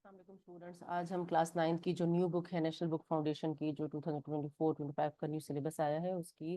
अस्सलाम वालेकुम स्टूडेंट्स, आज हम क्लास 9 की जो न्यू बुक है नेशनल बुक फाउंडेशन की जो 2024-25 का न्यू सिलेबस आया है उसकी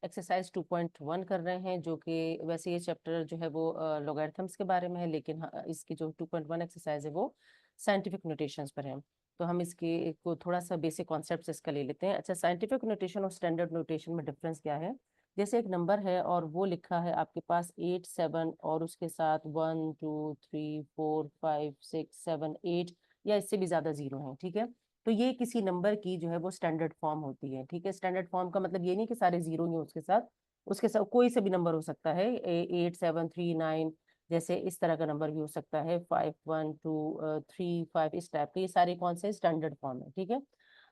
एक्सरसाइज 2.1 कर रहे हैं। जो कि वैसे ये चैप्टर जो है वो लॉगरिथम्स के बारे में है, लेकिन इसकी जो 2.1 एक्सरसाइज है वो साइंटिफिक नोटेशंस पर है। तो हम इसके को थोड़ा सा बेसिक कॉन्सेप्ट इसका ले लेते हैं। अच्छा, साइंटिफिक नोटेशन और स्टैंडर्ड नोटेशन में डिफरेंस क्या है? जैसे एक नंबर है और वो लिखा है आपके पास 8 7 और उसके साथ 1 2 3 4 5 6 7 8 या इससे भी ज्यादा जीरो है, ठीक है। तो ये किसी नंबर की जो है वो स्टैंडर्ड फॉर्म होती है, ठीक है। स्टैंडर्ड फॉर्म का मतलब ये नहीं कि सारे जीरो ही उसके साथ कोई से भी नंबर हो सकता है, 8 7 3 9, जैसे इस तरह का नंबर भी हो सकता है 5 1 2 3 5, इस टाइप के। ये सारे कौन से स्टैंडर्ड फॉर्म है, ठीक है।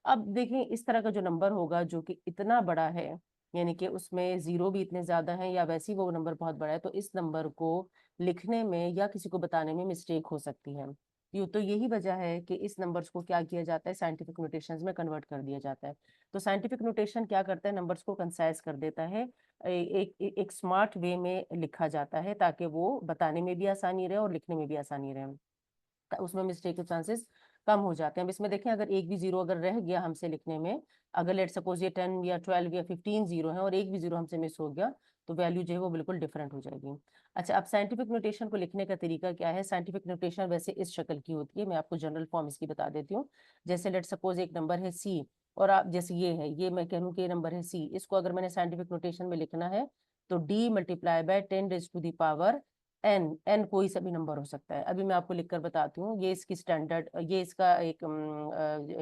अब देखें, इस तरह का जो नंबर होगा जो कि इतना बड़ा है, यानी कि उसमें जीरो भी इतने ज्यादा हैं या वैसे ही वो नंबर बहुत बड़ा है, तो इस नंबर को लिखने में या किसी को बताने में मिस्टेक हो सकती है। तो यही वजह है कि इस नंबर्स को क्या किया जाता है, साइंटिफिक नोटेशंस में कन्वर्ट कर दिया जाता है। तो साइंटिफिक नोटेशन क्या करता है, नंबर्स को कंसाइज कर देता है, एक स्मार्ट वे में लिखा जाता है ताकि वो बताने में भी आसानी रहे और लिखने में भी आसानी रहे, उसमें मिस्टेक के चांसेस कम हो जाते हैं। अब इसमें देखें, अगर एक भी जीरो अगर रह गया हमसे लिखने में, अगर लेट सपोज ये 10 या 12 या 15 जीरो है और एक भी जीरो हमसे मिस हो गया, तो वैल्यू जो है वो बिल्कुल डिफरेंट हो जाएगी। अच्छा, अब साइंटिफिक नोटेशन को लिखने का तरीका क्या है? साइंटिफिक नोटेशन वैसे इस शक्ल की होती है, मैं आपको जनरल फॉर्म इसकी बता देती हूँ। जैसे लेट सपोज एक नंबर है सी, और आप जैसे ये है, ये मैं कहूँ कि ये नंबर है सी, इसको अगर मैंने साइंटिफिक नोटेशन में लिखना है तो D multiply by 10 raised to the power N. N कोई सा भी नंबर हो सकता है, अभी मैं आपको लिखकर बताती हूँ। ये इसकी स्टैंडर्ड, ये इसका एक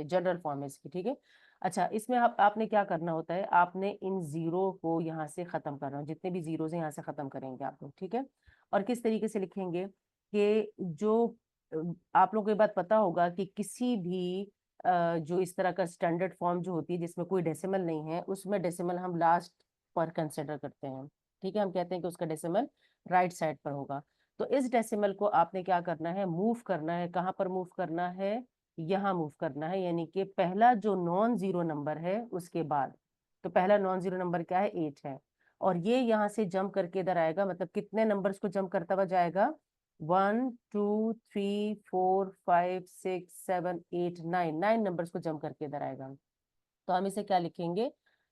जनरल फॉर्म है इसकी, ठीक है। अच्छा, इसमें आपने क्या करना होता है, आपने इन जीरो को यहाँ से खत्म करना, जितने भी जीरो है यहाँ से खत्म करेंगे आप लोग, ठीक है। और किस तरीके से लिखेंगे कि जो आप लोगों को ये बात पता होगा कि किसी भी जो इस तरह का स्टैंडर्ड फॉर्म जो होती है जिसमें कोई डेसिमल नहीं है, उसमें डेसिमल हम लास्ट पर कंसिडर करते हैं, ठीक है। हम कहते हैं कि उसका डेसिमल राइट साइड पर होगा। तो इस डेसिमल को आपने क्या करना है, मूव करना है। कहाँ पर मूव करना है? यहाँ मूव करना है, यानी कि पहला जो नॉन जीरो नंबर है उसके बाद। तो पहला नॉन जीरो नंबर क्या है? 8 है, और ये यहाँ से जंप करके इधर आएगा। मतलब कितने नंबर्स को जंप करता हुआ जाएगा? 1 2 3 4 5 6 7 8 9, 9 नंबर्स को जंप करके इधर आएगा। तो हम इसे क्या लिखेंगे?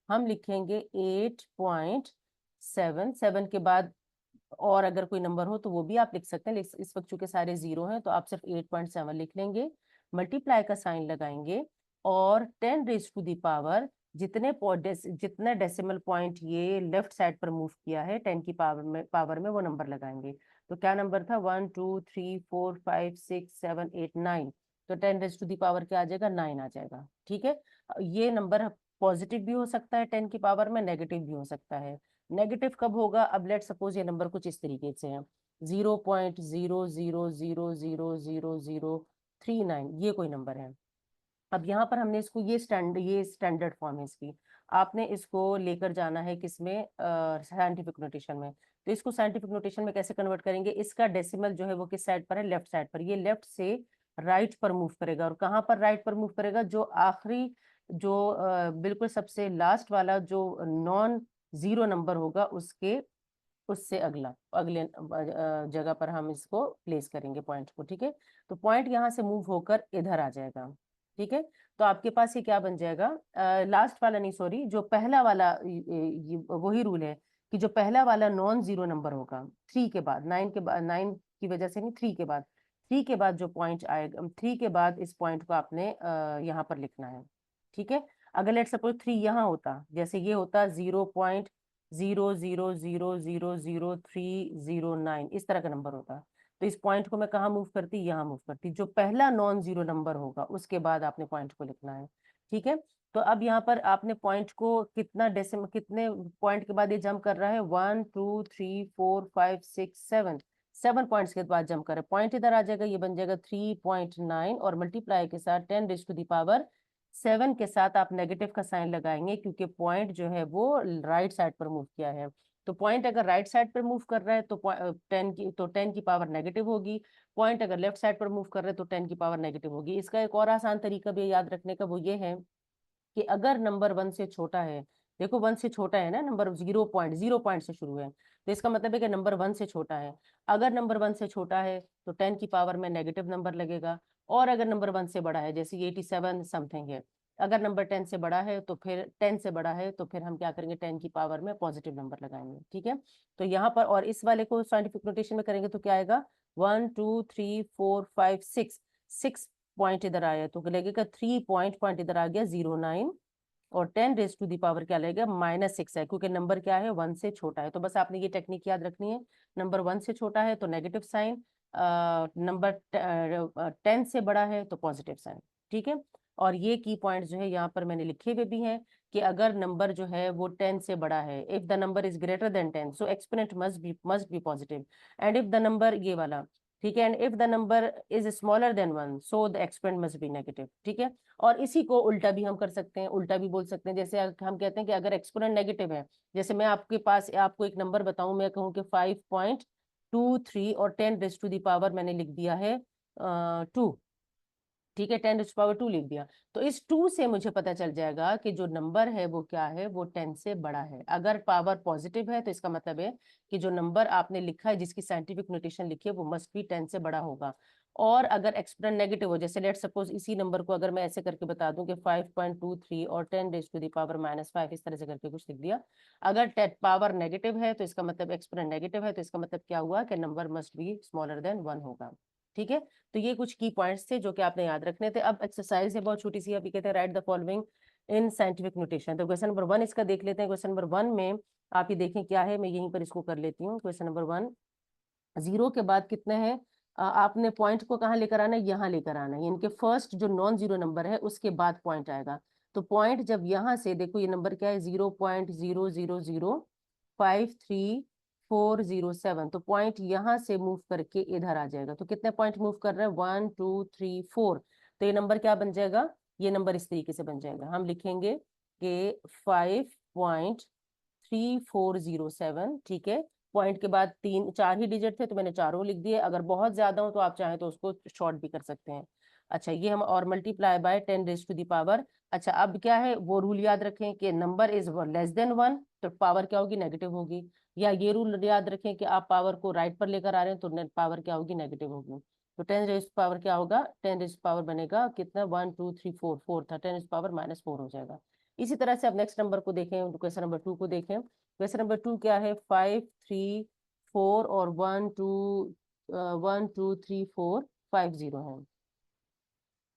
हम लिखेंगे 8.7। 7 के बाद और अगर कोई नंबर हो तो वो भी आप लिख सकते हैं, इस वक्त चूंकि सारे जीरो हैं तो आप सिर्फ 8.7 लिख लेंगे, मल्टीप्लाई का साइन लगाएंगे, और 10 raised to the power, जितने डेसिमल पॉइंट ये लेफ्ट साइड पर मूव किया है 10 की पावर में वो नंबर लगाएंगे। तो क्या नंबर था? 1 2 3 4 5 6 7 8 9। तो 10 raised to the power क्या आ जाएगा? 9 आ जाएगा, ठीक है। ये नंबर पॉजिटिव भी हो सकता है 10 की पावर में, नेगेटिव भी हो सकता है। नेगेटिव कब होगा? अब लेट सपोज ये नंबर कुछ इस तरीके से है, 0.00000039, ये कोई नंबर है। अब यहाँ पर हमने इसको, ये स्टैंडर्ड फॉर्म है इसकी, आपने इसको लेकर जाना है किसमें? साइंटिफिक नोटेशन में। तो इसको साइंटिफिक नोटेशन में कैसे कन्वर्ट करेंगे? इसका डेसिमल जो है वो किस साइड पर है? लेफ्ट साइड पर। ये लेफ्ट से राइट पर मूव करेगा, और कहाँ पर राइट पर मूव करेगा? जो आखिरी, जो बिल्कुल सबसे लास्ट वाला जो नॉन जीरो नंबर होगा उसके, उससे अगला अगले जगह पर हम इसको प्लेस करेंगे पॉइंट को, ठीक है। तो पॉइंट यहाँ से मूव होकर इधर आ जाएगा, ठीक है। तो आपके पास ये क्या बन जाएगा? लास्ट वाला नहीं, सॉरी, जो पहला वाला, वही रूल है कि जो पहला वाला नॉन जीरो नंबर होगा 3 के बाद, 9 के बाद, 9 की वजह से नहीं, 3 के बाद, 3 के बाद जो पॉइंट आएगा, 3 के बाद इस पॉइंट को आपने यहाँ पर लिखना है, ठीक है। अगर लेट सपोज 3 यहाँ होता, जैसे ये होता 0.00000309, इस तरह का नंबर होता, तो इस पॉइंट को मैं कहाँ मूव करती? यहाँ मूव करती। जो पहला नॉन जीरो नंबर होगा उसके बाद आपने पॉइंट को लिखना है, ठीक है। तो अब यहाँ पर आपने पॉइंट को कितने पॉइंट के बाद ये जंप कर रहा है? 1 2 3 4 5 6 7, 7 पॉइंट्स के बाद जंप कर रहा है, पॉइंट इधर आ जाएगा, ये बन जाएगा 3.9, और मल्टीप्लाई के साथ 10 raised to the power 7 के साथ आप नेगेटिव का साइन लगाएंगे, क्योंकि पॉइंट जो है वो राइट साइड पर मूव किया है। तो पॉइंट अगर राइट साइड पर मूव कर रहा है तो 10 की पावर नेगेटिव होगी। पॉइंट अगर लेफ्ट साइड पर मूव कर रहे हैं तो 10 की पावर नेगेटिव होगी। इसका एक और आसान तरीका भी याद रखने का, वो ये है कि अगर नंबर 1 से छोटा है, देखो 1 से छोटा है ना नंबर, 0 पॉइंट से शुरू है, तो इसका मतलब है कि नंबर 1 से छोटा है। अगर नंबर 1 से छोटा है तो 10 की पावर में नेगेटिव नंबर लगेगा, और अगर नंबर 1 से बड़ा है, जैसे 87 समथिंग है, अगर नंबर 10 से बड़ा है तो फिर 10 से बड़ा है तो फिर हम क्या करेंगे, 10 की पावर में पॉजिटिव नंबर लगाएंगे, ठीक है। तो यहाँ पर और इस वाले को साइंटिफिक नोटेशन में करेंगे तो क्या आएगा, 1 2 3 4 5 6, 6 पॉइंट इधर आया तो लगेगा 3 पॉइंट इधर आ गया 09, और 10 रेज टू दी पावर क्या लगेगा, -6 है, क्योंकि नंबर क्या है 1 से छोटा है। तो बस आपने ये टेक्निक याद रखनी है, नंबर 1 से छोटा है तो नेगेटिव साइन, नंबर 10 से बड़ा है तो पॉजिटिव साइन, ठीक है। और ये की पॉइंट जो है यहाँ पर मैंने लिखे हुए भी हैं कि अगर नंबर जो है वो 10 से बड़ा है, if the number is greater than 10 so exponent must be positive, and if the number, ये वाला, ठीक है, and if the number is smaller than 1 so the exponent must be negative, ठीक है। और इसी को उल्टा भी हम कर सकते हैं, उल्टा भी बोल सकते हैं, जैसे हम कहते हैं कि अगर एक्सपोनेंट नेगेटिव है, जैसे मैं आपके पास आपको एक नंबर बताऊं, मैं कहूँ कि 5.23 और 10 रेज टू दी पावर मैंने लिख दिया है 2, ठीक है, 10 रेज पावर 2 लिख दिया, तो इस 2 से मुझे पता चल जाएगा कि जो नंबर है वो क्या है, वो 10 से बड़ा है। अगर पावर पॉजिटिव है तो इसका मतलब है कि जो नंबर आपने लिखा है, जिसकी साइंटिफिक नोटेशन लिखी है, वो मस्ट बी 10 से बड़ा होगा। और अगर एक्सपोनेंट नेगेटिव हो, जैसे लेट सपोज इसी नंबर को अगर मैं ऐसे करके बता दूं कि 5.23 और 10 रेज टू दी पावर -5, इस तरह से करके कुछ लिख दिया, अगर पावर नेगेटिव है तो इसका मतलब, एक्सपोनेंट नेगेटिव है तो इसका मतलब क्या हुआ कि number must be smaller than 1 होगा, ठीक है। तो ये कुछ की पॉइंट्स थे जो कि आपने याद रखने थे। अब एक्सरसाइज है बहुत छोटी सी, अभी कहते हैं right the following in scientific notation. तो क्वेश्चन नंबर 1 इसका देख लेते हैं। क्वेश्चन नंबर 1 में आप ये देखें क्या है, मैं यहीं पर इसको कर लेती हूँ। क्वेश्चन नंबर 1, 0 के बाद कितने हैं, आपने पॉइंट को कहाँ लेकर आना है, यहाँ लेकर आना है, यानी कि फर्स्ट जो नॉन जीरो नंबर है उसके बाद पॉइंट आएगा। तो पॉइंट जब यहाँ से देखो, ये नंबर क्या है, 0.00053 407, तो पॉइंट यहाँ से मूव करके इधर आ जाएगा। तो कितने पॉइंट मूव कर रहे हैं, 1 2 3 4, तो ये नंबर क्या बन जाएगा, ये नंबर इस तरीके से बन जाएगा। हम लिखेंगे कि 5.3407, ठीक है। पॉइंट के बाद 4 ही डिजिट थे तो मैंने चारों लिख दिए, अगर बहुत ज्यादा हो तो आप चाहें तो उसको शॉर्ट भी कर सकते हैं। अच्छा, ये हम और multiply by 10 raise to the power. अच्छा, अब क्या है, वो रूल याद रखें कि नंबर इज लेस देन 1 तो पावर क्या होगी, नेगेटिव होगी, या ये रूल याद रखें कि आप पावर को राइट पर लेकर आ रहे हैं तो नेट पावर क्या होगी, नेगेटिव होगी। तो 10 रेज पावर क्या होगा, 10 रेज पावर बनेगा कितना, 1 2 3 4, 4 था, 10 रेज पावर -4 हो जाएगा। इसी तरह से अब नेक्स्ट नंबर को देखें, क्वेश्चन नंबर 2 को देखें। क्वेश्चन नंबर 2 क्या है, 5 3 4 और 1 2 3 4 5 0 है,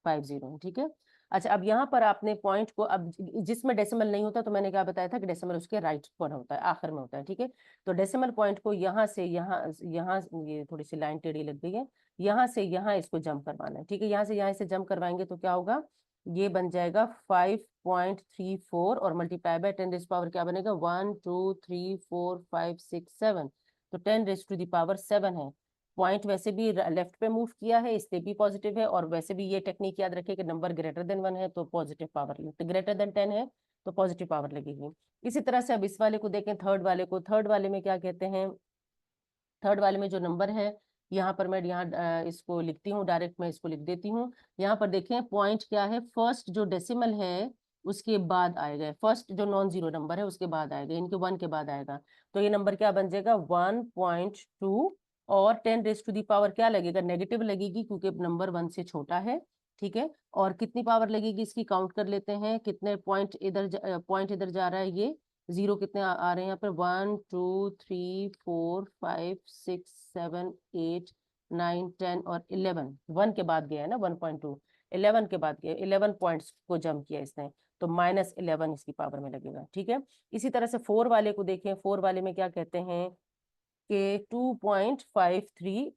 50 है, ठीक है। अच्छा, अब यहाँ पर आपने पॉइंट को, अब जिसमें डेसिमल नहीं होता तो मैंने क्या बताया था कि डेसिमल उसके राइट पर होता है, आखिर में होता है, ठीक है। तो डेसिमल पॉइंट को यहाँ से यहाँ, यहाँ ये थोड़ी सी लाइन टेढ़ी लग गई है, यहाँ से यहाँ इसको जंप करवाना है, ठीक है। यहाँ से यहाँ इसे जंप करवाएंगे तो क्या होगा, ये बन जाएगा 5.34 और मल्टीप्लाई बाय 10 रेज पावर क्या बनेगा, 1 2 3 4 5 6 7, तो 10 रेज टू दी पावर 7 है। पॉइंट वैसे भी लेफ्ट पे मूव किया है इसलिए भी पॉजिटिव है, और वैसे भी ये टेक्निक याद रखें कि नंबर ग्रेटर देन 1 है तो पॉजिटिव पावर, ग्रेटर देन 10 है तो पॉजिटिव पावर लगेगी। इसी तरह से अब इस वाले को देखें, थर्ड वाले को। थर्ड वाले में क्या कहते हैं, थर्ड वाले में जो नंबर है, यहाँ पर मैं यहाँ इसको लिखती हूँ, डायरेक्ट मैं इसको लिख देती हूँ। यहाँ पर देखें पॉइंट क्या है, फर्स्ट जो डेसिमल है उसके बाद आएगा, फर्स्ट जो नॉन जीरो नंबर है उसके बाद आएगा, इनके 1 के बाद आएगा। तो ये नंबर क्या बन जाएगा, 1.2, और 10 रेज टू दी पावर क्या लगेगा, नेगेटिव लगेगी क्योंकि नंबर 1 से छोटा है, ठीक है। और कितनी पावर लगेगी इसकी, काउंट कर लेते हैं, कितने पॉइंट इधर जा रहा है, ये 0 कितने आ रहे हैं यहाँ पर, 1 2 3 4 5 6 7 8 9 10 और 11, 1 के बाद गया है ना, 1.2, 11 के बाद गया, 11 पॉइंट्स को जम किया इसने, तो -11 इसकी पावर में लगेगा, ठीक है। इसी तरह से 4 वाले को देखें। 4 वाले में क्या कहते हैं कि 2.53,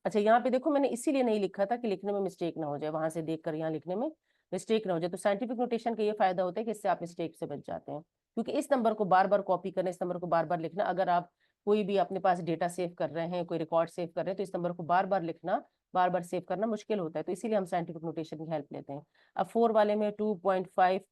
अच्छा यहाँ पे देखो मैंने इसीलिए नहीं लिखा था कि लिखने में मिस्टेक ना हो जाए, वहां से देखकर यहाँ लिखने में मिस्टेक ना हो जाए। तो साइंटिफिक नोटेशन का ये फायदा होता है कि इससे आप मिस्टेक से बच जाते हैं, क्योंकि इस नंबर को बार बार कॉपी करना, इस नंबर को बार बार लिखना, अगर आप कोई भी अपने पास डेटा सेव कर रहे हैं, कोई रिकॉर्ड सेव कर रहे हैं, तो इस नंबर को बार बार लिखना, बार बार सेव करना मुश्किल होता है, तो इसीलिए हम साइंटिफिक नोटेशन की हेल्प लेते हैं। अब 4 वाले में 2.5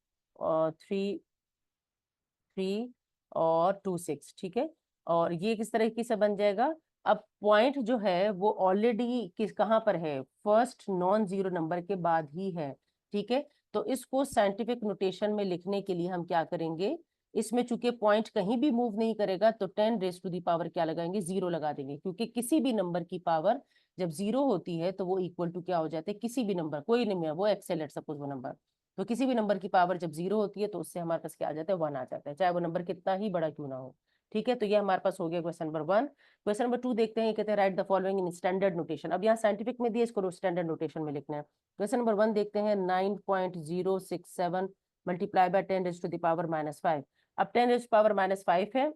3 और 2 6, ठीक है। और ये किस तरीके से बन जाएगा, अब पॉइंट जो है वो ऑलरेडी किस कहाँ पर है, फर्स्ट नॉन जीरो नंबर के बाद ही है, ठीक है। तो इसको साइंटिफिक नोटेशन में लिखने के लिए हम क्या करेंगे, इसमें चूंकि पॉइंट कहीं भी मूव नहीं करेगा तो 10 रेज टू दी पावर क्या लगाएंगे, 0 लगा देंगे, क्योंकि किसी भी नंबर की पावर जब 0 होती है तो वो इक्वल टू क्या हो जाते हैं, किसी भी नंबर, कोई नहीं है वो एक्सेल है सपोज वो नंबर, तो किसी भी नंबर की पावर जब 0 होती है तो उससे हमारे पास क्या आ जाता है, 1 आ जाता है, चाहे वो नंबर कितना ही बड़ा क्यों ना हो। ठीक है, तो ये हमारे पास हो गया क्वेश्चन नंबर 1। क्वेश्चन नंबर 2 देखते हैं, कहते हैं right the following in standard notation. अब यहाँ साइंटिफिक में दिए, इसको स्टैंडर्ड नोटेशन में लिखना है। क्वेश्चन नंबर 1 देखते हैं, 9.067 multiply by 10 raise to the power -5। अब 10 रेज पावर -5 है,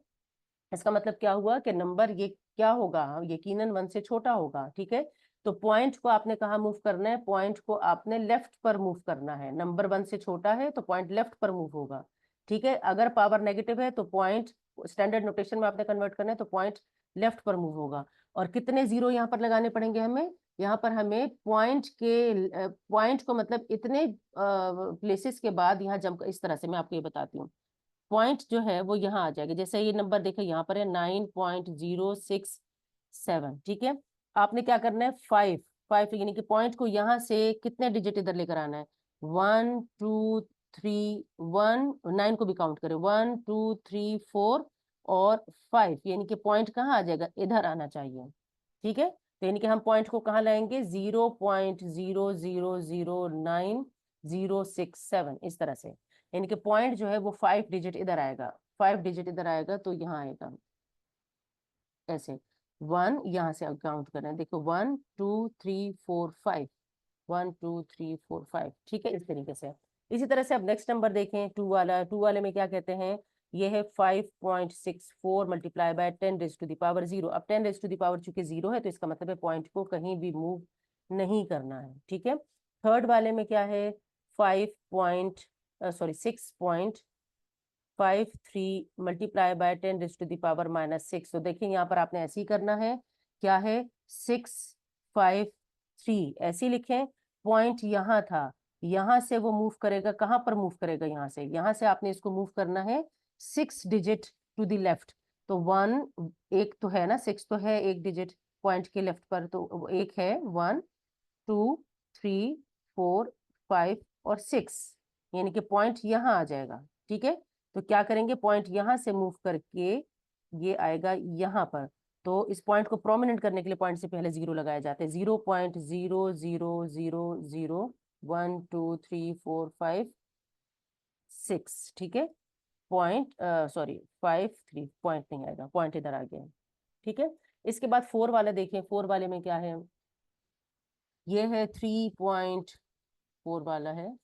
इसका मतलब क्या हुआ कि नंबर ये क्या होगा, यकीनन 1 से छोटा होगा। ठीक है, तो पॉइंट को आपने कहाँ मूव करना है, पॉइंट को आपने लेफ्ट पर मूव करना है। नंबर 1 से छोटा है तो पॉइंट लेफ्ट पर मूव होगा। ठीक है, अगर पावर नेगेटिव है तो पॉइंट स्टैंडर्ड नोटेशन में आपने कन्वर्ट करना है तो पॉइंट लेफ्ट पर मूव होगा। और कितने 0 यहाँ पर लगाने पड़ेंगे हमें, यहाँ पर हमें पॉइंट को मतलब इतने प्लेसेस के बाद यहाँ जंप, इस तरह से मैं आपको ये बताती हूँ। पॉइंट जो है वो यहाँ आ जाएगा, जैसे ये नंबर देखो यहाँ पर है 9.067। ठीक है, आपने क्या करना है, 5 यानी कि पॉइंट को यहाँ से कितने डिजिट इधर लेकर आना है, 9 को भी काउंट करें, 1 2 3 4 और 5, यानी कि पॉइंट कहाँ आ जाएगा, इधर आना चाहिए। ठीक है, तो यानी कि हम पॉइंट को कहाँ लाएंगे, 0.0009067, इस तरह से, यानी कि पॉइंट जो है वो 5 डिजिट इधर आएगा, 5 डिजिट इधर आएगा तो यहाँ आएगा ऐसे। 1 यहाँ से काउंट करें, देखो 1 2 3 4 5, 1 2 3 4 5। ठीक है, इस तरीके से। इसी तरह से अब नेक्स्ट नंबर देखें, 2 वाला। 2 वाले में क्या कहते हैं, ये है 5.64 multiply by 10 raise to the power 0। अब 10 रेज टू द पावर चूंकि 0 है तो इसका मतलब है पॉइंट को कहीं भी मूव नहीं करना है। ठीक है, थर्ड वाले में क्या है, 6.53 multiply by 10 raise to the power -6। तो देखिए यहाँ पर आपने ऐसे ही करना है, क्या है, 653 ऐसे ही लिखें। पॉइंट यहाँ था, यहाँ से वो मूव करेगा, कहाँ पर मूव करेगा, यहाँ से आपने इसको मूव करना है 6 डिजिट टू द लेफ्ट। तो 1 एक तो है ना, 6 तो है एक डिजिट पॉइंट के लेफ्ट पर, तो एक है 1 2 3 4 5 और 6, यानी कि पॉइंट यहाँ आ जाएगा। ठीक है, तो क्या करेंगे, पॉइंट यहाँ से मूव करके ये आएगा यहाँ पर। तो इस पॉइंट को प्रोमिनेंट करने के लिए पॉइंट से पहले 0 लगाया जाता है, 0.00001 2 3 4 5 6। ठीक है, पॉइंट सॉरी 5 3 पॉइंट नहीं आएगा, पॉइंट इधर आ गया। ठीक है, इसके बाद 4 वाला देखें, 4 वाले में क्या है, ये है 3.4 वाला है,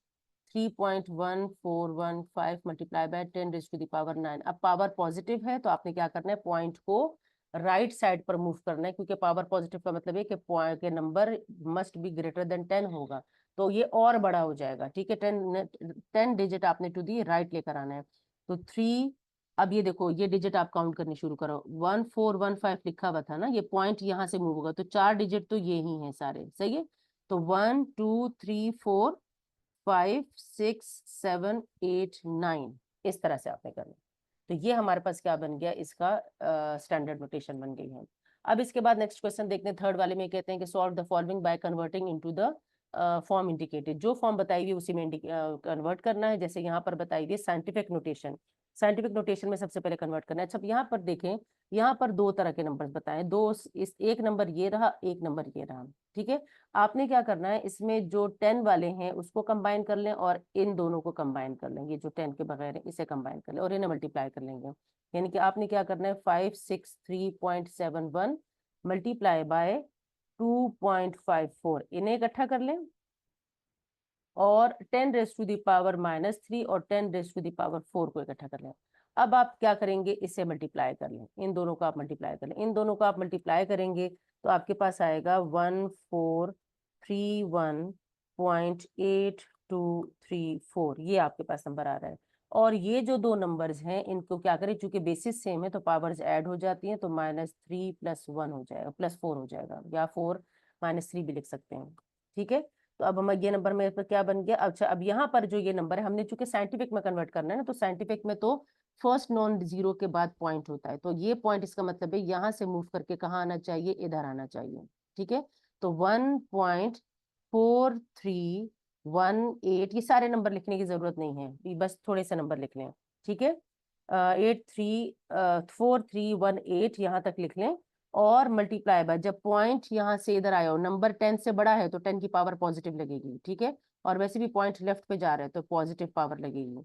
3.1415 multiply by 10 raise to the power 9। अब पावर पॉजिटिव है तो आपने क्या करना है, पॉइंट को राइट साइड पर मूव करना है, क्योंकि पावर पॉजिटिव का मतलब है कि पॉइंट के number must be greater than 10 होगा, तो ये और बड़ा हो जाएगा। ठीक है, 10 डिजिट आपने टू दी राइट लेकर आना है, तो 3। अब ये देखो, ये डिजिट आप काउंट करनी शुरू करो, 1415 लिखा हुआ था ना, ये पॉइंट यहाँ से मूव होगा, तो 4 डिजिट तो ये ही है सारे, सही है। तो 1 2 3 4 5 6 7 8 9, इस तरह से आपने करना। तो ये हमारे पास क्या बन गया, इसका स्टैंडर्ड नोटेशन बन गई है। अब इसके बाद नेक्स्ट क्वेश्चन देखते हैं, थर्ड वाले में कहते हैं कि solve the following by converting into the form indicated. जो फॉर्म बताई हुई उसी में कन्वर्ट करना है, जैसे यहाँ पर बताई हुई साइंटिफिक नोटेशन। साइंटिफिक नोटेशन में सबसे पहले कन्वर्ट करना है। अच्छा, यहाँ पर देखें, यहाँ पर 2 तरह के नंबर्स बताए, एक नंबर ये रहा, एक नंबर ये रहा। ठीक है, आपने क्या करना है, इसमें जो 10 वाले हैं उसको कंबाइन कर लें और इन दोनों को कंबाइन कर लें, ये जो 10 के बगैर है इसे कंबाइन कर लें और इन्हें मल्टीप्लाई कर लेंगे। यानी कि आपने क्या करना है, 563.71 मल्टीप्लाई बाय 2.54, इन्हें इकट्ठा कर लें, और 10 रेज टू द पावर -3 और 10 रेज टू द पावर 4 को इकट्ठा कर लें। अब आप क्या करेंगे, इसे मल्टीप्लाई कर लें, इन दोनों को आप मल्टीप्लाई कर लें, इन दोनों को आप मल्टीप्लाई करेंगे तो आपके पास आएगा 1431.8234, ये आपके पास नंबर आ रहा है। और ये जो 2 नंबर्स हैं इनको क्या करें, चूंकि बेसिस सेम है तो पावर्स ऐड हो जाती हैं, तो -3 + 1 हो जाएगा, +4 हो जाएगा, या 4 -3 भी लिख सकते हैं। ठीक है, तो अब हम ये नंबर मेरे पर क्या बन गया। अच्छा, अब यहाँ पर जो ये नंबर है हमने चूंकि साइंटिफिक में कन्वर्ट करना है ना, तो साइंटिफिक में तो फर्स्ट नॉन जीरो के बाद पॉइंट होता है, तो ये पॉइंट इसका मतलब है यहाँ से मूव करके कहाँ आना चाहिए, इधर आना चाहिए। ठीक है, तो 1.4318, ये सारे नंबर लिखने की जरूरत नहीं है, ये बस थोड़े से नंबर लिख लें। ठीक है, 4318 यहाँ तक लिख लें, और मल्टीप्लाई बाय, जब पॉइंट यहाँ से इधर आया हो, नंबर 10 से बड़ा है तो 10 की पावर पॉजिटिव लगेगी, ठीक है, और वैसे भी पॉइंट लेफ्ट पे जा रहा है तो पॉजिटिव पावर लगेगी,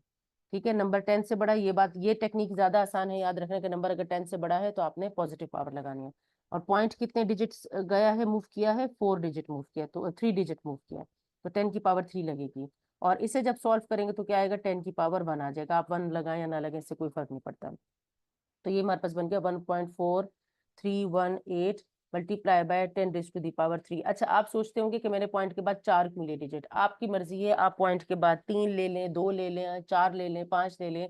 ठीक है। नंबर 10 से बड़ा, ये बात, ये टेक्निक ज्यादा आसान है याद रखने का, नंबर अगर 10 से बड़ा है तो आपने पॉजिटिव पावर लगानी है। और पॉइंट कितने डिजिट्स गया है, मूव किया है, 4 डिजिट मूव किया, तो 3 डिजिट मूव किया, तो 10 की पावर 3 लगेगी। और इसे जब सॉल्व करेंगे तो क्या आएगा, 10 की पावर 1 आ जाएगा। आप 1 लगाएं या ना लगाएं, इससे कोई फर्क नहीं पड़ता। तो ये हमारे पास बन गया 1.4318 मल्टीप्लाई बाय 10⁻³ अच्छा, आप सोचते होंगे कि मैंने पॉइंट के बाद 4 क्यों लिए डिजिट। आपकी मर्जी है, आप पॉइंट के बाद 3 ले लें, 2 ले लें, 4 ले लें, 5 ले लें।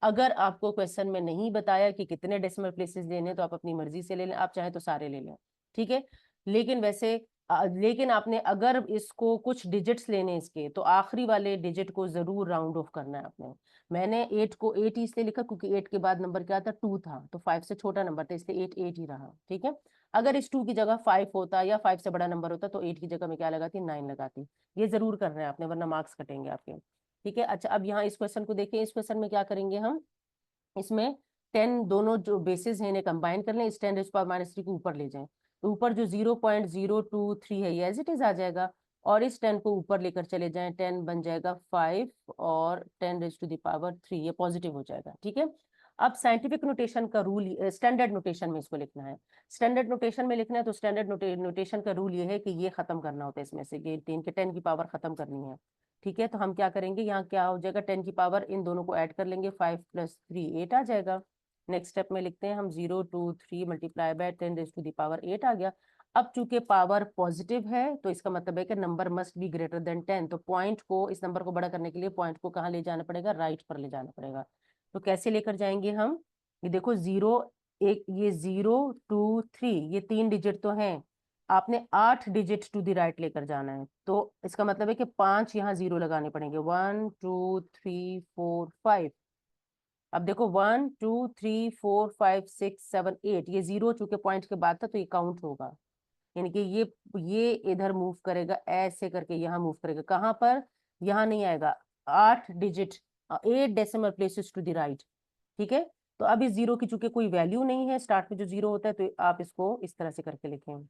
अगर आपको क्वेश्चन में नहीं बताया कि कितने डेसिमल प्लेसेस लेने, तो आप अपनी मर्जी से ले लें, आप चाहें तो सारे ले लें, ठीक है। लेकिन वैसे लेकिन आपने अगर इसको कुछ डिजिट्स लेने इसके, तो आखिरी वाले डिजिट को जरूर राउंड ऑफ करना है आपने। मैंने 8 को 8 ही इसलिए लिखा क्योंकि 8 के बाद नंबर क्या था, 2 था, तो 5 से छोटा नंबर था, इसलिए 8 8 ही रहा, ठीक है। अगर इस 2 की जगह 5 होता या 5 से बड़ा नंबर होता तो 8 की जगह में क्या लगाती, 9 लगाती। ये जरूर करना है आपने, वरना मार्क्स कटेंगे आपके, ठीक है। अच्छा, अब यहाँ इस क्वेश्चन को देखिए, इस क्वेश्चन में क्या करेंगे हम, इसमें 10 दोनों जो बेसिस हैं इन्हें कंबाइन कर लें, इस 10⁻³ को ऊपर ले जाएं, तो ऊपर जो 0.023 है ये एज इट इज आ जाएगा, और इस 10 को ऊपर लेकर चले जाएं, 10 बन जाएगा 5, और 10⁻³ ये पॉजिटिव हो जाएगा, ठीक है। अब साइंटिफिक नोटेशन का रूल, स्टैंडर्ड नोटेशन में इसको लिखना है। स्टैंडर्ड नोटेशन में लिखना है तो स्टैंडर्ड नोटेशन का रूल ये है कि ये खत्म करना होता है, इसमें से ये 10 की पावर खत्म करनी है, ठीक है। तो हम क्या करेंगे, यहाँ क्या हो जाएगा, 10 की पावर इन दोनों को ऐड कर लेंगे, 5 + 3 8 आ जाएगा। नेक्स्ट स्टेप में लिखते हैं हम 023 मल्टीप्लाई बाय 10⁻8 आ गया। अब चूंकि पावर पॉजिटिव है तो इसका मतलब है कि number must be greater than 10, तो पॉइंट को, इस नंबर को बड़ा करने के लिए पॉइंट को कहाँ ले जाना पड़ेगा, राइट पर ले जाना पड़ेगा। तो कैसे लेकर जाएंगे हम, ये देखो 0 एक, ये 023 ये 3 डिजिट तो हैं, आपने 8 डिजिट टू द राइट लेकर जाना है, तो इसका मतलब है कि 5 यहाँ 0 लगाने पड़ेंगे, 1 2 3 4 5। अब देखो 1 2 3 4 5 6 7 8, ये 0 चूंकि पॉइंट के बाद था तो ये काउंट होगा, यानी कि ये इधर मूव करेगा, ऐसे करके यहाँ मूव करेगा, कहाँ पर, यहाँ नहीं आएगा, 8 digit, 8 decimal places to the right, ठीक है। तो अब इस 0 की चूंकि कोई वैल्यू नहीं है, स्टार्ट में जो 0 होता है, तो आप इसको इस तरह से करके लिखें,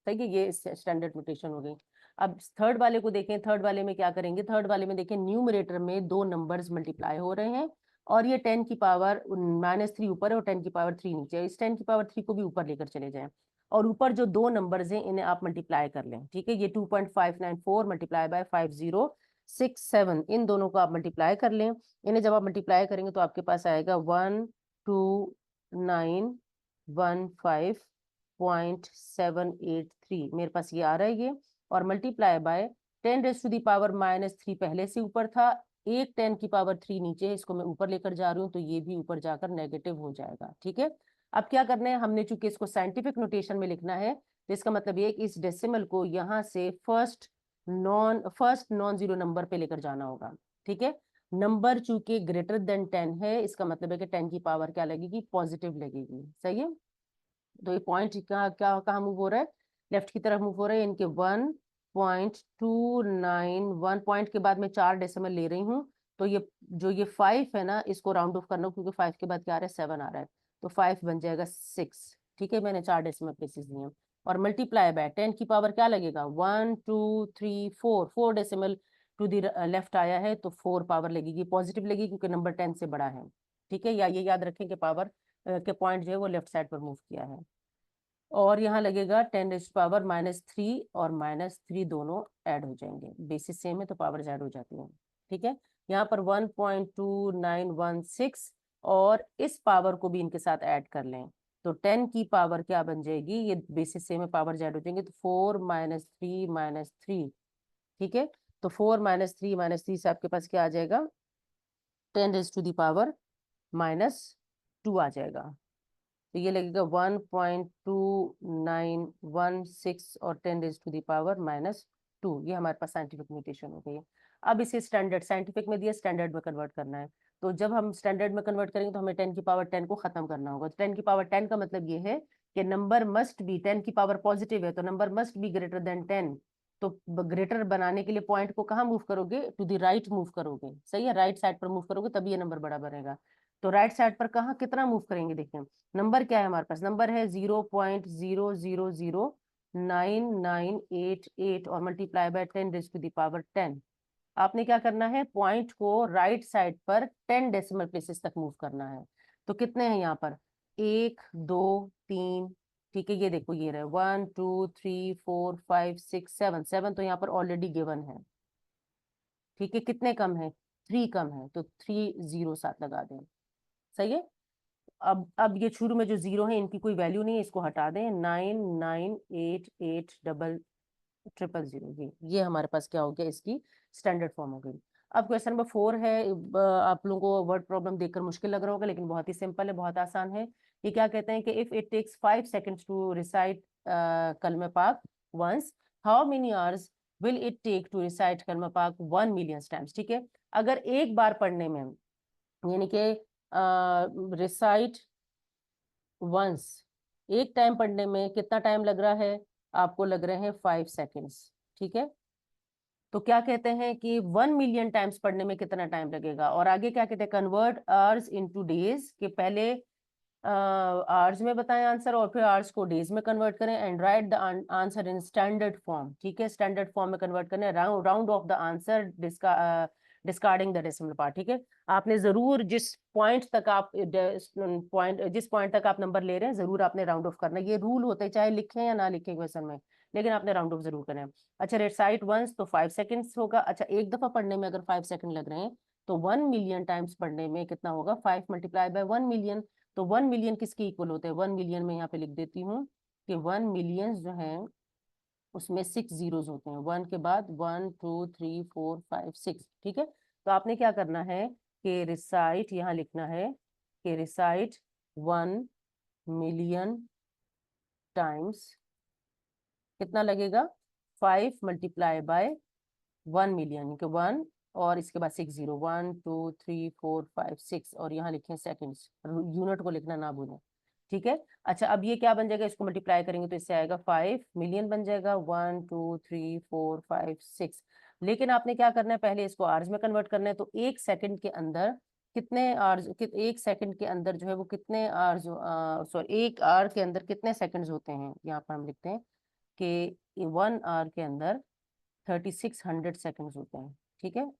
सही है। ये स्टैंडर्ड नोटेशन हो गई। अब थर्ड वाले को देखें, थर्ड वाले में क्या करेंगे, थर्ड वाले में देखें, न्यूमरेटर में 2 नंबर्स मल्टीप्लाई हो रहे हैं, और ये 10 की पावर -3 ऊपर है और 10 की पावर 3 नीचे है, इस 10 की पावर 3 को भी ऊपर लेकर चले जाएं, और ऊपर जो 2 नंबर्स हैं इन्हें आप मल्टीप्लाई कर लें, ठीक है। ये 2.594 मल्टीप्लाई बाय 5067, इन दोनों को आप मल्टीप्लाई कर लें। इन्हें जब आप मल्टीप्लाई करेंगे तो आपके पास आएगा 12915.783, मेरे पास ये आ रहा है ये, और मल्टीप्लाई बाय 10⁻³ पहले से ऊपर था, एक 10 की पावर 3 नीचे है, इसको मैं ऊपर लेकर जा रही हूँ तो ये भी ऊपर जाकर नेगेटिव हो जाएगा, ठीक है। अब क्या करना है, हमने चूंकि इसको साइंटिफिक नोटेशन में लिखना है, तो इसका मतलब ये कि इस डेसिमल को यहाँ से फर्स्ट नॉन जीरो नंबर पे लेकर जाना होगा, ठीक है। नंबर चूंकि ग्रेटर देन 10 है, इसका मतलब है कि 10 की पावर क्या लगेगी, पॉजिटिव लगेगी, सही है। तो ये पॉइंट क्या क्या कहाँ मूव हो रहा है, लेफ्ट की तरफ मूव हो रहा है, इनके 1.291 पॉइंट के बाद मैं 4 डेसिमल ले रही हूँ, तो ये जो ये 5 है ना, इसको राउंड ऑफ करना, क्योंकि 5 के बाद क्या आ रहा है, 7 आ रहा है, तो 5 बन जाएगा 6, ठीक है। मैंने 4 डेसिमल प्लेसेस दिए, और मल्टीप्लाई बाय 10 की पावर क्या लगेगा, 1 2 3 4, 4 डेसिमल टू दी लेफ्ट आया है, तो 4 पावर लगेगी, पॉजिटिव लगेगी क्योंकि नंबर 10 से बड़ा है, ठीक है। या ये याद रखें कि पावर के पॉइंट जो है वो लेफ्ट साइड पर मूव किया है। और यहाँ लगेगा 10⁻³ और -3 दोनों ऐड हो जाएंगे, बेसिस सेम है तो पावर ऐड हो जाती है, ठीक है। यहाँ पर 1.2916, और इस पावर को भी इनके साथ ऐड कर लें, तो 10 की पावर क्या बन जाएगी, ये बेसिस सेम है, पावर ऐड हो जाएंगे, तो 4 -3 -3, ठीक है। तो 4 -3 से आपके पास क्या आ जाएगा, 10⁻² आ जाएगा, तो ये लगेगा 1.2916 और 10⁻², ये हमारे पास साइंटिफिक म्यूटेशन हो गई है। अब इसे स्टैंडर्ड, साइंटिफिक में दिया, स्टैंडर्ड में कन्वर्ट करना है, तो जब हम स्टैंडर्ड में कन्वर्ट करेंगे तो हमें 10 की पावर 10 को खत्म करना होगा। 10 की पावर 10 का मतलब ये है कि नंबर मस्ट बी, 10 की पावर पॉजिटिव है तो number must be greater than 10, तो ग्रेटर बनाने के लिए पॉइंट को कहाँ मूव करोगे, टू द राइट मूव करोगे, सही है, राइट साइड पर मूव करोगे तभी ये नंबर बड़ा बनेगा। तो राइट साइड पर कहाँ कितना मूव करेंगे, देखिए नंबर क्या है हमारे पास, नंबर है 0.000998 और मल्टीप्लाई बाय 10⁻10। आपने क्या करना है, पॉइंट को राइट साइड पर 10 डेसिमल प्लेसेस तक मूव करना है। तो कितने हैं यहाँ पर, 1 2 3, ठीक है, ये देखो ये रहे 1 2 3 4 5 6 7, 7 तो यहाँ पर ऑलरेडी गिवन है, ठीक है, कितने कम है, 3 कम है, तो 3 0 साथ लगा दें, सही है। अब ये शुरू में जो जीरो है इनकी कोई वैल्यू नहीं है, इसको हटा दें, 998800 ये हमारे पास क्या हो गया, इसकी स्टैंडर्ड फॉर्म हो गई। अब क्वेश्चन नंबर 4 है, आप लोगों को वर्ड प्रॉब्लम देखकर मुश्किल लग रहा होगा, लेकिन बहुत ही सिंपल है, बहुत आसान है। ये क्या कहते हैं कि if it takes 5 seconds to recite कलमा पाक once, how many hours will it take to recite कलमा पाक 1 million टाइम्स, ठीक है। अगर एक बार पढ़ने में, यानी कि रिसाइट वंस, एक टाइम पढ़ने में कितना टाइम लग रहा है, आपको लग रहे हैं 5 seconds, ठीक है। तो क्या कहते हैं कि 1 million टाइम्स पढ़ने में कितना टाइम लगेगा, और आगे क्या कहते हैं, कन्वर्ट आवर्स इनटू डेज, के पहले आवर्स में बताएं आंसर और फिर आवर्स को डेज में कन्वर्ट करें, and right the answer in standard form, ठीक है, स्टैंडर्ड फॉर्म में कन्वर्ट करें, round of the answer discarding the decimal part, ठीक है। आपने जरूर जिस पॉइंट तक आप जिस पॉइंट तक आप नंबर ले रहे हैं जरूर आपने राउंड ऑफ करना है, ये रूल होता है, चाहे लिखें या ना लिखें क्वेश्चन में, लेकिन आपने राउंड ऑफ जरूर करें। अच्छा, रिसाइट वंस तो 5 seconds होगा, अच्छा एक दफा पढ़ने में अगर 5 सेकंड लग रहे हैं तो 1 million टाइम्स पढ़ने में कितना होगा, 5 मल्टीप्लाई बाय 1 million। तो 1 million किसके इक्वल होते हैं, 1 million में यहाँ पे लिख देती हूँ कि 1 million जो है उसमें 6 zeros होते हैं, 1 के बाद 1 2 3 4 5 6, ठीक है। तो आपने क्या करना है कि रिसाइट यहाँ लिखना है कि रिसाइट 1 million टाइम्स कितना लगेगा, 5 मल्टीप्लाई बाय 1 million के 1 और इसके बाद 6 0, 1 2 3 4 5 6 और यहाँ लिखें सेकंड्स, यूनिट को लिखना ना भूलें, ठीक है। अच्छा, अब ये क्या बन जाएगा, इसको मल्टीप्लाई करेंगे तो इससे आएगा 5 million बन जाएगा, 1 2 3 4 5 6। लेकिन आपने क्या करना है, पहले इसको आवर्स में कन्वर्ट करना है, तो एक सेकंड के अंदर कितने आवर्स, एक सेकंड के अंदर जो है वो कितने आवर्स, सॉरी एक आवर के अंदर कितने सेकंड्स होते हैं, यहाँ पर हम लिखते हैं कि 1 आवर के अंदर 3600 सेकंड्स होते हैं, ठीक है,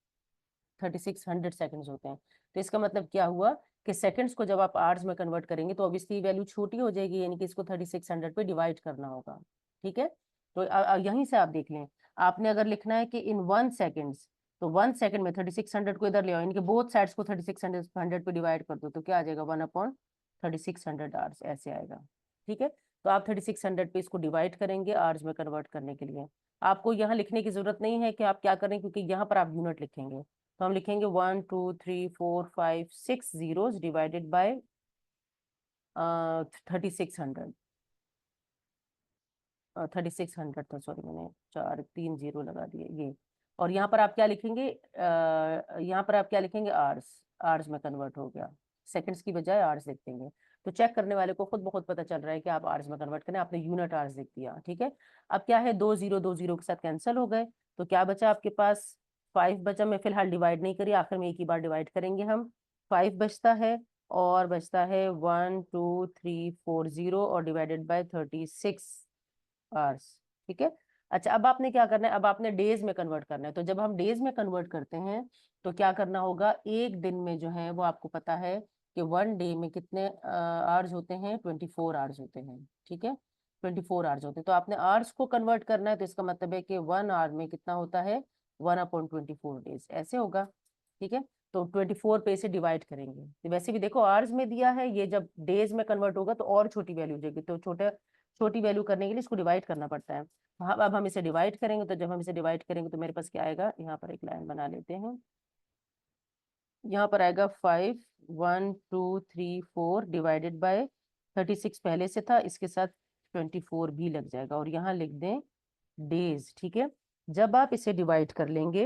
3600 सेकंड्स होते हैं। तो इसका मतलब क्या हुआ कि सेकंड्स को जब आप आवर्स में कन्वर्ट करेंगे तो ऑब्वियसली वैल्यू छोटी हो जाएगी, यानी कि इसको 3600 पे डिवाइड करना होगा, ठीक है। तो यहीं से आप देख लें, आपने अगर लिखना है कि इन 1 सेकेंड्स, तो 1 सेकंड में 3600 को इधर ले आओ, यानी कि बोथ साइड्स को 3600 पे डिवाइड कर दो, तो क्या आ जाएगा, 1/3600 आवर्स, ऐसे आएगा, ठीक है। तो आप 3600 पे इसको डिवाइड करेंगे आवर्स में कन्वर्ट करने के लिए। आपको यहाँ लिखने की जरूरत नहीं है कि आप क्या करें, क्योंकि यहाँ पर आप यूनिट लिखेंगे, तो हम लिखेंगे 1 2 3 4 5 6 zeros डिवाइडेड बाय 3600, 3600 था, सॉरी मैंने 3 0 लगा दिए ये। और यहाँ पर आप क्या लिखेंगे, यहाँ पर आप क्या लिखेंगे, आवर्स, आवर्स में कन्वर्ट हो गया, सेकंड्स की बजाय आवर्स लिख देंगे। तो चेक करने वाले को खुद ब खुद पता चल रहा है कि आप आवर्स में कन्वर्ट करें, आपने यूनिट आवर्स लिख दिया, ठीक है। अब क्या है, 2 0 के साथ कैंसिल हो गए, तो क्या बचा आपके पास, 5 बचा। मैं फिलहाल डिवाइड नहीं करी, आखिर में एक ही बार डिवाइड करेंगे हम, 5 बचता है और बचता है 1 2 3 4 0 और डिवाइडेड बाय 36 आवर्स, ठीक है। अच्छा, अब आपने क्या करना है, अब आपने डेज में कन्वर्ट करना है, तो जब हम डेज में कन्वर्ट करते हैं तो क्या करना होगा, एक दिन में जो है वो आपको पता है कि 1 डे में कितने आवर्स होते हैं, 24 आवर्स होते हैं, ठीक है, 24 आवर्स होते हैं। तो आपने आवर्स को कन्वर्ट करना है, तो इसका मतलब है कि 1 आवर में कितना होता है, 1/24 डेज, ऐसे होगा, ठीक है। तो 24 पे से डिवाइड करेंगे, तो वैसे भी देखो आवर्स में दिया है, ये जब डेज में कन्वर्ट होगा तो और छोटी वैल्यू हो जाएगी, तो छोटी वैल्यू करने के लिए इसको डिवाइड करना पड़ता है। अब हम इसे डिवाइड करेंगे, तो जब हम इसे डिवाइड करेंगे तो मेरे पास क्या आएगा, यहाँ पर एक लाइन बना लेते हैं, यहाँ पर आएगा 5 1 2 3 4 डिवाइडेड बाय 36 पहले से था, इसके साथ 24 भी लग जाएगा, और यहाँ लिख दें डेज, ठीक है। जब आप इसे डिवाइड कर लेंगे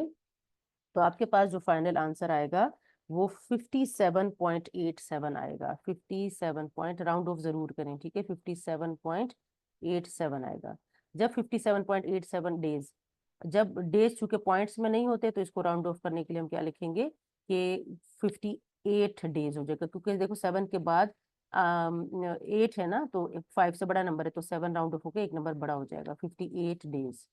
तो आपके पास जो फाइनल आंसर आएगा वो 57.87 आएगा, 57 पॉइंट, राउंड ऑफ जरूर करें, ठीक है, 57.87 आएगा। जब 57.87 डेज जब डेज चूंकि पॉइंट्स में नहीं होते तो इसको राउंड ऑफ करने के लिए हम क्या लिखेंगे कि 58 डेज हो जाएगा, क्योंकि देखो 7 के बाद 8 है ना, तो 5 से बड़ा नंबर है, तो 7 राउंड ऑफ होकर एक नंबर बड़ा हो जाएगा, 58 डेज।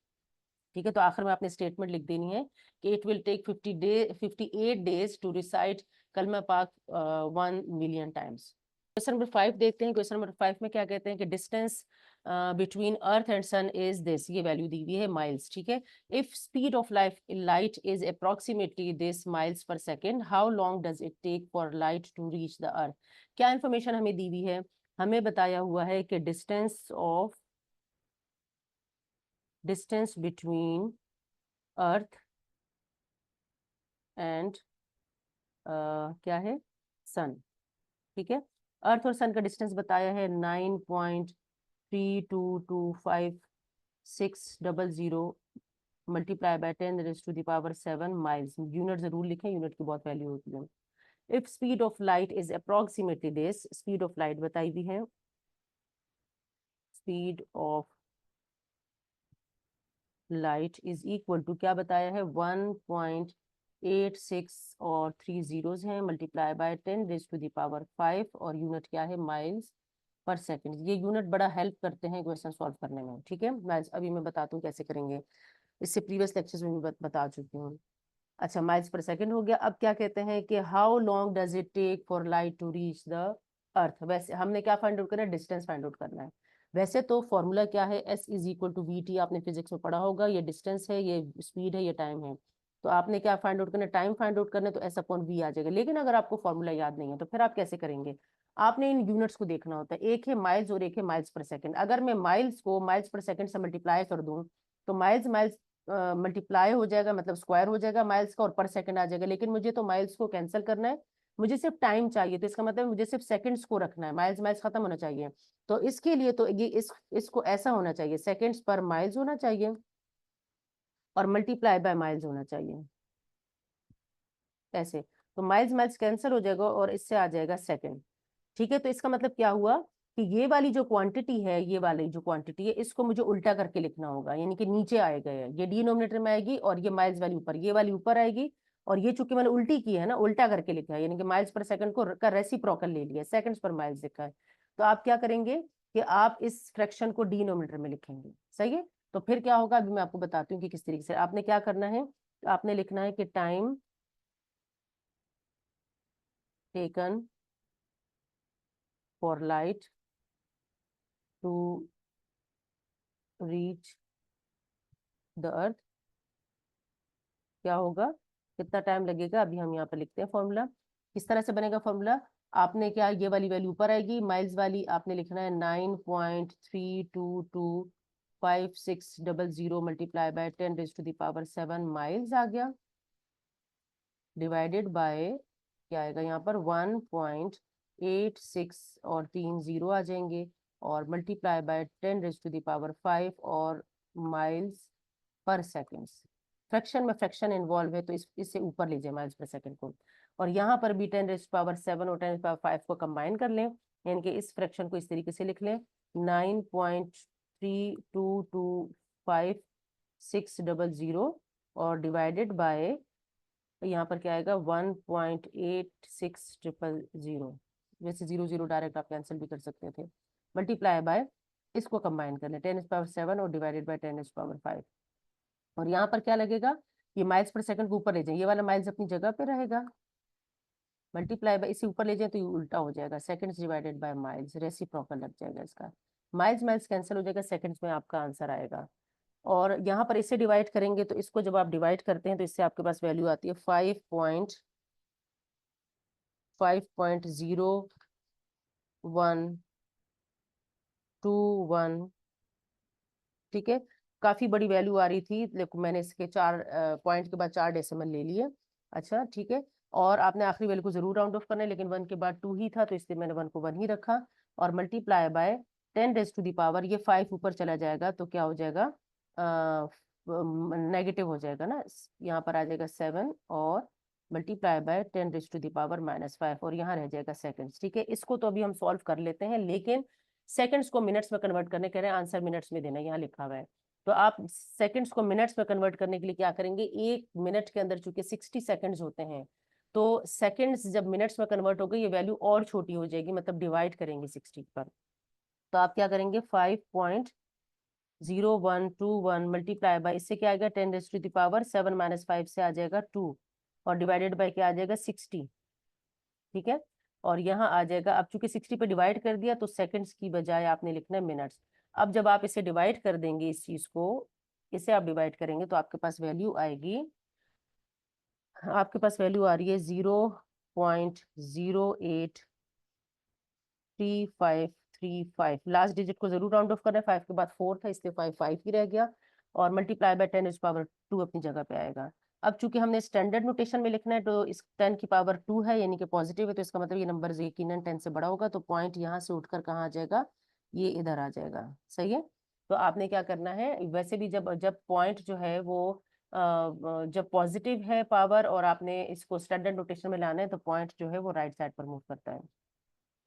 ठीक है, तो आखिर में आपने स्टेटमेंट लिख देनी है कि it will take 58 days to recite कलमा पाक 1 मिलियन टाइम्स। क्वेश्चन नंबर 5 देखते हैं। क्वेश्चन नंबर 5 में क्या कहते हैं कि distance between earth and sun is this, ये वैल्यू दी हुई है माइल्स। ठीक है, if speed of light is approximately this miles per second, how long does it take for light to reach the earth. क्या इंफॉर्मेशन हमें दी हुई है, हमें बताया हुआ है कि डिस्टेंस बिटवीन अर्थ एंड क्या है, सन। ठीक है, अर्थ और सन का डिस्टेंस बताया है 9.3225600 मल्टीप्लाई बाय 10⁻⁷ माइल्स। यूनिट जरूर लिखें, यूनिट की बहुत वैल्यू होती है। If speed of light is approximately this, speed of light बताई हुई है, speed of light is equal to क्या बताया है 1.86 और 3 जीरोस हैं मल्टीप्लाई बाय 10⁵ और यूनिट क्या है माइल्स पर सेकंड। ये यूनिट बड़ा हेल्प करते हैं क्वेश्चन सॉल्व करने में। ठीक है, मैं अभी मैं बताता हूँ कैसे करेंगे, इससे प्रीवियस लेक्चर्स में भी बता चुकी हूँ। अच्छा, माइल्स पर सेकंड हो गया। अब क्या कहते हैं कि how long does it take for light to reach the earth. वैसे हमने क्या फाइंड आउट करना है, डिस्टेंस फाइंड आउट करना है। वैसे तो फॉर्मूला क्या है, S is equal to V T, आपने फिजिक्स में पढ़ा होगा, ये डिस्टेंस है, ये स्पीड है, ये टाइम है। तो आपने क्या फाइंड आउट करना है, टाइम फाइंड आउट करना है, तो S अपॉन वी आ जाएगा। लेकिन अगर आपको फॉर्मूला याद नहीं है तो फिर आप कैसे करेंगे, आपने इन यूनिट्स को देखना होता है, एक है माइल्स और एक है माइल्स पर सेकंड। अगर मैं माइल्स को माइल्स पर सेकंड से मल्टीप्लाई कर दूं तो माइल्स माइल्स मल्टीप्लाई हो जाएगा, मतलब स्क्वायर हो जाएगा माइल्स का, और पर सेकंड आ जाएगा। लेकिन मुझे तो माइल्स को कैंसिल करना है, मुझे सिर्फ टाइम चाहिए, तो इसका मतलब मुझे सिर्फ सेकंड्स को रखना है, माइल्स माइल्स खत्म होना चाहिए। तो इसके लिए तो ये इसको ऐसा होना चाहिए, सेकंड्स पर माइल्स होना चाहिए और मल्टीप्लाई बाय माइल्स होना चाहिए, ऐसे। तो माइल्स माइल्स कैंसिल हो जाएगा और इससे आ जाएगा सेकंड। ठीक है, तो इसका मतलब क्या हुआ कि ये वाली जो क्वांटिटी है, ये वाली जो क्वांटिटी है, इसको मुझे उल्टा करके लिखना होगा, यानी कि नीचे आएगा, ये डिनोमिनेटर में आएगी और ये माइल्स वाली ऊपर, ये वाली ऊपर आएगी। और ये चूंकि मैंने उल्टी की है ना, उल्टा करके लिखा है, यानी कि माइल्स पर सेकंड को का रेसिप्रोकल ले लिया, सेकंड्स पर माइल्स लिखा है। तो आप क्या करेंगे कि आप इस फ्रैक्शन को डिनोमिनेटर में लिखेंगे। सही है, तो फिर क्या होगा, अभी मैं आपको बताती हूँ कि किस तरीके से आपने क्या करना है। आपने लिखना है कि time taken for light to reach the earth, क्या होगा, कितना टाइम लगेगा, अभी हम यहाँ पर लिखते हैं फॉर्मूला। किस तरह से बनेगा फॉर्मूला, आपने क्या, ये वाली वैल्यू ऊपर आएगी, माइल्स वाली आपने लिखना है 9.3225600 मल्टीप्लाई बाय 10⁻⁷ माइल्स आ गया, डिवाइडेड बाय क्या आएगा यहाँ पर 1.86 और 3 जीरो आ जाएंगे, और मल्टीप्लाई बाय 10⁵ और माइल्स पर सेकेंड। फ्रैक्शन में फ्रैक्शन इन्वॉल्व है तो इससे ऊपर लीजिए माइल्स पर सेकंड को, और यहाँ पर भी 10⁻⁷ और 10⁻⁵ को कंबाइन कर लें, यानी कि इस फ्रैक्शन को इस तरीके से लिख लें 9.3225600 और डिवाइडेड बाय यहाँ पर क्या आएगा 1.8600, वैसे 00 डायरेक्ट आप कैंसिल भी कर सकते थे, मल्टीप्लाई बाय इसको कंबाइन कर लें 10⁻⁷ और डिवाइडेड बाय 10⁻⁵। और यहाँ पर क्या लगेगा, ये माइल्स पर सेकंड को ऊपर ले जाए, ये वाला माइल्स अपनी जगह पे रहेगा, मल्टीप्लाई बाय इसे ऊपर ले जाए तो ये उल्टा हो जाएगा, seconds divided by miles, reciprocal लग जाएगा इसका, माइल्स माइल्स कैंसिल हो जाएगा, सेकंड्स में आपका आंसर आएगा। और यहाँ पर इसे डिवाइड करेंगे तो इसको जब आप डिवाइड करते हैं तो इससे आपके पास वैल्यू आती है 5.0121। ठीक है, काफी बड़ी वैल्यू आ रही थी, लेकिन मैंने इसके 4 पॉइंट के बाद 4 डेसिमल ले लिए। अच्छा ठीक है, और आपने आखिरी वैल्यू को जरूर राउंड ऑफ करना है, लेकिन 1 के बाद 2 ही था तो इसलिए मैंने 1 को 1 ही रखा, और मल्टीप्लाई बाय 10⁻⁴, ये 5 ऊपर चला जाएगा तो क्या हो जाएगा, नेगेटिव हो जाएगा ना, यहाँ पर आ जाएगा 7 और मल्टीप्लाई बाय 10⁻⁻⁵ और यहाँ रह जाएगा सेकंड्स। ठीक है, इसको तो अभी हम सॉल्व कर लेते हैं, लेकिन सेकंड्स को मिनट्स में कन्वर्ट करने कह रहे हैं, आंसर मिनट्स में देना यहाँ लिखा हुआ है। तो आप सेकंड्स को मिनट्स में कन्वर्ट करने के लिए क्या करेंगे, 1 मिनट के अंदर चूंकि 60 सेकंड्स होते हैं, तो सेकंड्स जब मिनट्स में कन्वर्ट हो गई, ये वैल्यू और छोटी हो जाएगी, मतलब डिवाइड करेंगे 60 पर। तो आप क्या करेंगे, 5.0121 मल्टीप्लाई बाय, इससे क्या आएगा, 10⁻⁷ माइनस 5 से आ जाएगा 2, और डिवाइडेड बाय क्या आ जाएगा, 60। ठीक है, और यहाँ आ जाएगा, अब चूंकि 60 पे डिवाइड कर दिया तो सेकंड्स की बजाय आपने लिखना है मिनट्स। अब जब आप इसे डिवाइड कर देंगे, इस चीज को, इसे आप डिवाइड करेंगे तो आपके पास वैल्यू आएगी, आपके पास वैल्यू आ रही है 0.083535। लास्ट डिजिट को जरूर राउंड ऑफ करना है, 5 के बाद 4 था इसलिए 5 ही रह गया, और मल्टीप्लाई बाय 10⁻² अपनी जगह पे आएगा। अब चूंकि हमने स्टैंडर्ड नोटेशन में लिखना है, तो इस 10⁻² है यानी कि पॉजिटिव है, तो इसका मतलब ये नंबर यकीनन 10 से बड़ा होगा, तो पॉइंट यहाँ से उठकर कहाँ आ जाएगा, ये इधर आ जाएगा। सही है, तो आपने क्या करना है, वैसे भी जब जब पॉइंट जो है वो जब पॉजिटिव है पावर और आपने इसको स्टैंडर्ड नोटेशन में लाना है, तो पॉइंट जो है वो राइट साइड पर मूव करता है।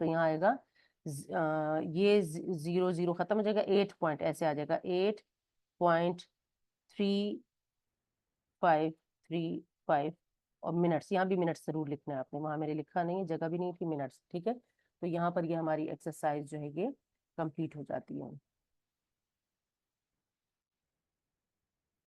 तो यहाँ आएगा ये 0 0 खत्म हो जाएगा, 8 पॉइंट ऐसे आ जाएगा, 8.3535। और मिनट्स, यहाँ भी मिनट्स जरूर लिखना है आपने, वहां मेरे लिखा नहीं है, जगह भी नहीं थी, मिनट्स। ठीक है, तो यहाँ पर ये हमारी एक्सरसाइज जो है ये कंप्लीट हो जाती है।